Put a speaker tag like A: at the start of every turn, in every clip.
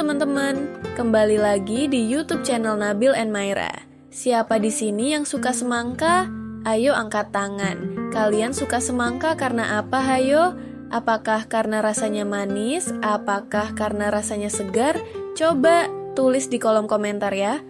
A: teman-teman, kembali lagi di YouTube channel Nabil and Maira. Siapa di sini yang suka semangka? Ayo angkat tangan. Kalian suka semangka karena apa, hayo? Apakah karena rasanya manis? Apakah karena rasanya segar? Coba tulis di kolom komentar ya.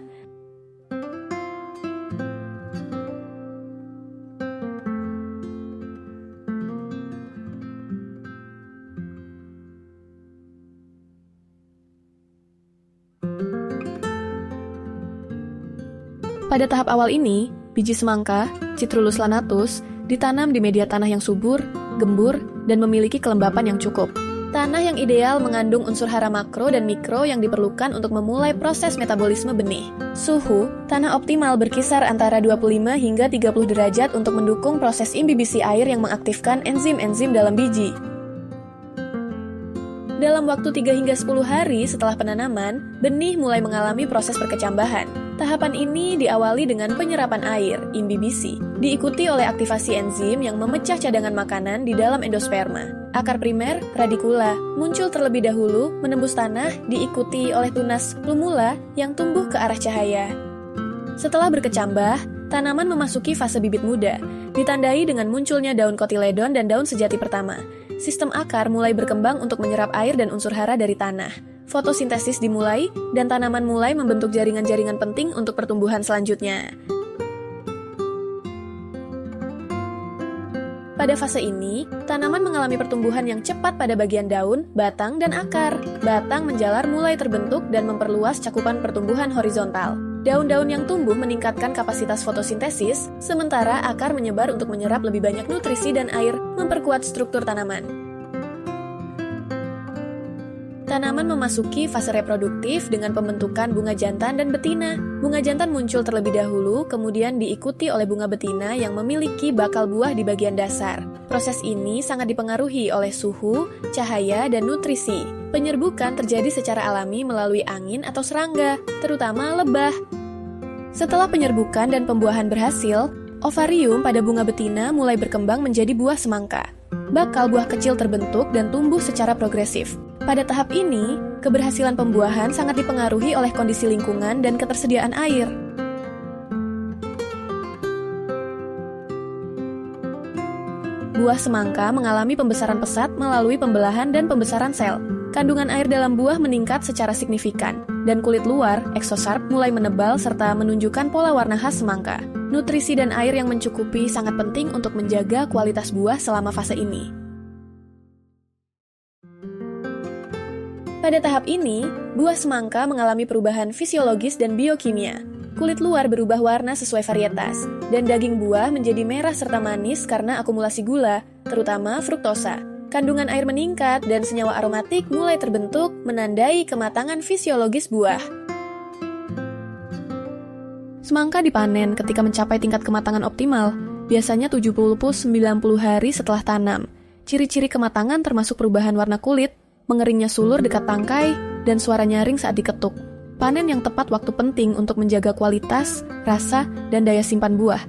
A: Pada tahap awal ini, biji semangka, Citrullus lanatus, ditanam di media tanah yang subur, gembur, dan memiliki kelembapan yang cukup. Tanah yang ideal mengandung unsur hara makro dan mikro yang diperlukan untuk memulai proses metabolisme benih. Suhu tanah optimal berkisar antara 25 hingga 30 derajat untuk mendukung proses imbibisi air yang mengaktifkan enzim-enzim dalam biji. Dalam waktu 3 hingga 10 hari setelah penanaman, benih mulai mengalami proses perkecambahan. Tahapan ini diawali dengan penyerapan air, imbibisi, diikuti oleh aktivasi enzim yang memecah cadangan makanan di dalam endosperma. Akar primer, radikula, muncul terlebih dahulu, menembus tanah, diikuti oleh tunas plumula yang tumbuh ke arah cahaya. Setelah berkecambah, tanaman memasuki fase bibit muda, ditandai dengan munculnya daun kotiledon dan daun sejati pertama. Sistem akar mulai berkembang untuk menyerap air dan unsur hara dari tanah. Fotosintesis dimulai, dan tanaman mulai membentuk jaringan-jaringan penting untuk pertumbuhan selanjutnya. Pada fase ini, tanaman mengalami pertumbuhan yang cepat pada bagian daun, batang, dan akar. Batang menjalar mulai terbentuk dan memperluas cakupan pertumbuhan horizontal. Daun-daun yang tumbuh meningkatkan kapasitas fotosintesis, sementara akar menyebar untuk menyerap lebih banyak nutrisi dan air, memperkuat struktur tanaman. Tanaman memasuki fase reproduktif dengan pembentukan bunga jantan dan betina. Bunga jantan muncul terlebih dahulu, kemudian diikuti oleh bunga betina yang memiliki bakal buah di bagian dasar. Proses ini sangat dipengaruhi oleh suhu, cahaya, dan nutrisi. Penyerbukan terjadi secara alami melalui angin atau serangga, terutama lebah. Setelah penyerbukan dan pembuahan berhasil, ovarium pada bunga betina mulai berkembang menjadi buah semangka. Bakal buah kecil terbentuk dan tumbuh secara progresif. Pada tahap ini, keberhasilan pembuahan sangat dipengaruhi oleh kondisi lingkungan dan ketersediaan air. Buah semangka mengalami pembesaran pesat melalui pembelahan dan pembesaran sel. Kandungan air dalam buah meningkat secara signifikan, dan kulit luar, exosarp, mulai menebal serta menunjukkan pola warna khas semangka. Nutrisi dan air yang mencukupi sangat penting untuk menjaga kualitas buah selama fase ini. Pada tahap ini, buah semangka mengalami perubahan fisiologis dan biokimia. Kulit luar berubah warna sesuai varietas, dan daging buah menjadi merah serta manis karena akumulasi gula, terutama fruktosa. Kandungan air meningkat dan senyawa aromatik mulai terbentuk, menandai kematangan fisiologis buah. Semangka dipanen ketika mencapai tingkat kematangan optimal, biasanya 70-90 hari setelah tanam. Ciri-ciri kematangan termasuk perubahan warna kulit, mengeringnya sulur dekat tangkai, dan suara nyaring saat diketuk. Panen yang tepat waktu penting untuk menjaga kualitas, rasa, dan daya simpan buah.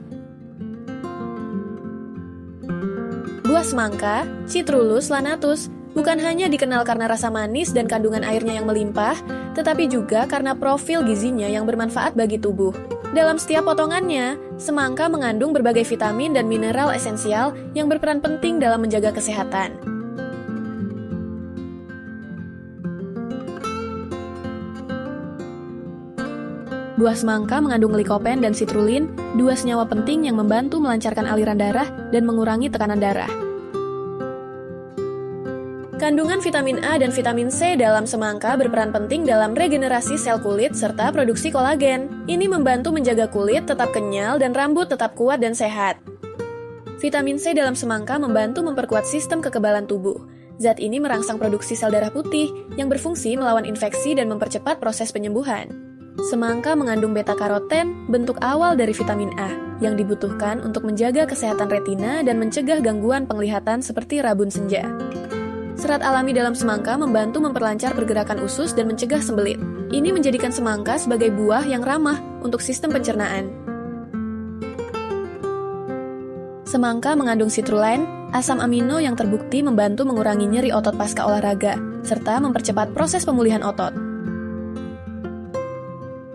A: Buah semangka, Citrullus lanatus, bukan hanya dikenal karena rasa manis dan kandungan airnya yang melimpah, tetapi juga karena profil gizinya yang bermanfaat bagi tubuh. Dalam setiap potongannya, semangka mengandung berbagai vitamin dan mineral esensial yang berperan penting dalam menjaga kesehatan. Buah semangka mengandung likopen dan citrulline, dua senyawa penting yang membantu melancarkan aliran darah dan mengurangi tekanan darah. Kandungan vitamin A dan vitamin C dalam semangka berperan penting dalam regenerasi sel kulit serta produksi kolagen. Ini membantu menjaga kulit tetap kenyal dan rambut tetap kuat dan sehat. Vitamin C dalam semangka membantu memperkuat sistem kekebalan tubuh. Zat ini merangsang produksi sel darah putih yang berfungsi melawan infeksi dan mempercepat proses penyembuhan. Semangka mengandung beta-karoten, bentuk awal dari vitamin A, yang dibutuhkan untuk menjaga kesehatan retina dan mencegah gangguan penglihatan seperti rabun senja. Serat alami dalam semangka membantu memperlancar pergerakan usus dan mencegah sembelit. Ini menjadikan semangka sebagai buah yang ramah untuk sistem pencernaan. Semangka mengandung citrulline, asam amino yang terbukti membantu mengurangi nyeri otot pasca olahraga, serta mempercepat proses pemulihan otot.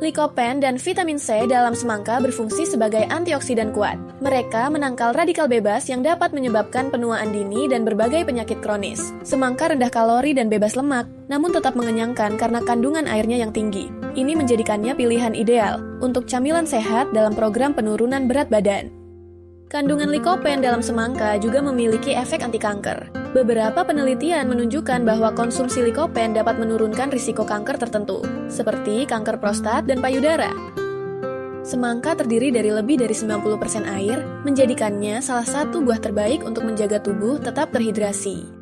A: Lycopene dan vitamin C dalam semangka berfungsi sebagai antioksidan kuat. Mereka menangkal radikal bebas yang dapat menyebabkan penuaan dini dan berbagai penyakit kronis. Semangka rendah kalori dan bebas lemak, namun tetap mengenyangkan karena kandungan airnya yang tinggi. Ini menjadikannya pilihan ideal untuk camilan sehat dalam program penurunan berat badan. Kandungan lycopene dalam semangka juga memiliki efek anti kanker. Beberapa penelitian menunjukkan bahwa konsumsi lycopene dapat menurunkan risiko kanker tertentu, seperti kanker prostat dan payudara. Semangka terdiri dari lebih dari 90% air, menjadikannya salah satu buah terbaik untuk menjaga tubuh tetap terhidrasi.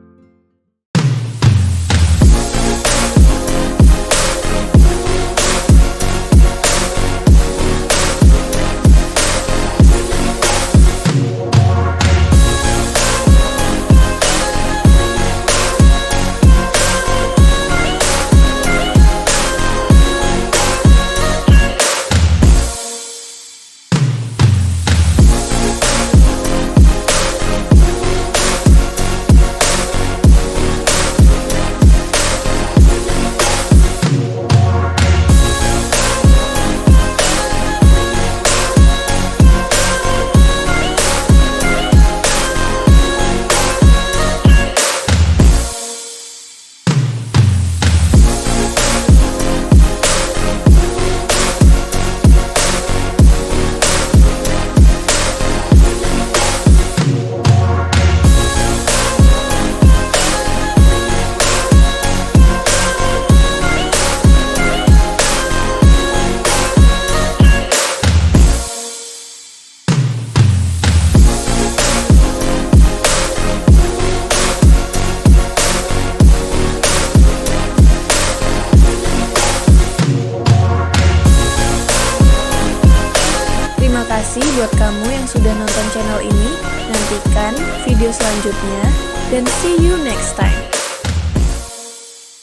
A: Terima kasih buat kamu yang sudah nonton channel ini. Nantikan video selanjutnya dan see you next time.